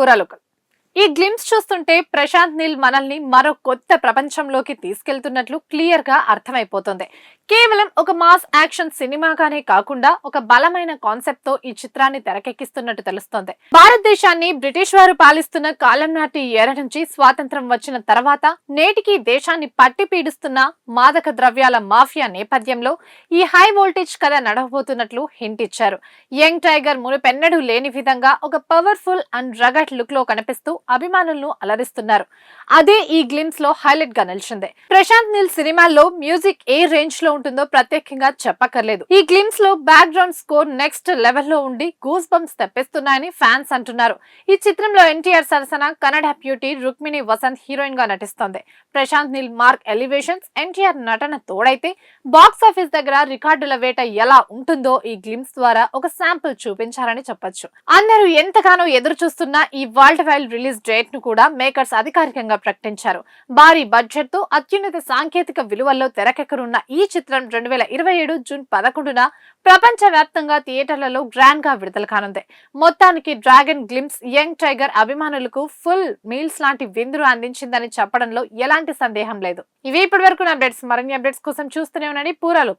పూరాలోకల్. ఈ గ్లిమ్స్ చూస్తుంటే ప్రశాంత్ నీల్ మనల్ని మరో కొత్త ప్రపంచంలోకి తీసుకెళ్తున్నట్లు క్లియర్ గా అర్థమైపోతుంది. కేవలం ఒక మాస్ యాక్షన్ సినిమాగానే కాకుండా ఒక బలమైన కాన్సెప్ట్ తో ఈ చిత్రాన్ని తెరకెక్కిస్తున్నట్టు తెలుస్తోంది. భారతదేశాన్ని బ్రిటిష్ వారు పాలిస్తున్న కాలం నాటి ఏర నుంచి స్వాతంత్రం వచ్చిన తర్వాత నేటికి దేశాన్ని పట్టి పీడిస్తున్న మాదక ద్రవ్యాల మాఫియా నేపథ్యంలో ఈ హై వోల్టేజ్ కథ నడవబోతున్నట్లు హింట్ ఇచ్చారు. యంగ్ టైగర్ మునుపెన్నడూ లేని విధంగా ఒక పవర్ఫుల్ అండ్ రగట్ లుక్ లో కనిపిస్తూ అభిమానులను అలరిస్తున్నారు. అదే ఈ గ్లిమ్స్ లో హైలైట్ గా నిలిచింది. ప్రశాంత్ నీల్ సినిమాల్లో మ్యూజిక్ ఏ రేంజ్ లో ఉంటుందో ప్రత్యేకంగా చెప్పక్కర్లేదు. ఈ గ్లిమ్స్ లో back ground score next level లో ఉండి గూస్ బంప్స్ తెప్పిస్తున్నాయని ఫ్యాన్స్ అంటున్నారు. ఈ చిత్రంలో ఎన్టీఆర్ సరసన కన్నడ బ్యూటీ రుక్మిణి వసంత్ హీరోయిన్ గా నటిస్తోంది. ప్రశాంత్ నీల్ మార్క్ ఎలివేషన్స్, ఎన్టీఆర్ నటన తోడైతే బాక్స్ ఆఫీస్ దగ్గర రికార్డుల వేట ఎలా ఉంటుందో ఈ గ్లిమ్స్ ద్వారా ఒక శాంపుల్ చూపించారని చెప్పొచ్చు. అందరూ ఎంతగానో ఎదురు చూస్తున్న ఈ వరల్డ్ వైడ్ రిలీజ్ డేట్ ను కూడా మేకర్స్ అధికారికంగా ప్రకటించారు. భారీ బడ్జెట్ తో అత్యున్నత సాంకేతిక విలువల్లో తెరకెక్కనున్న ఈ చిత్రం 2027 జూన్ 11న ప్రపంచ వ్యాప్తంగా థియేటర్లలో గ్రాండ్ గా విడుదల కానుంది. మొత్తానికి డ్రాగన్ గ్లిమ్స్ యంగ్ టైగర్ అభిమానులకు ఫుల్ మీల్స్ లాంటి విందును అందించిందని చెప్పడంలో ఎలాంటి సందేహం లేదు. ఇవి ఇప్పటి వరకు అప్డేట్స్. మరిన్ని అప్డేట్స్ కోసం చూస్తూనే ఉండండి పూరాలోకల్.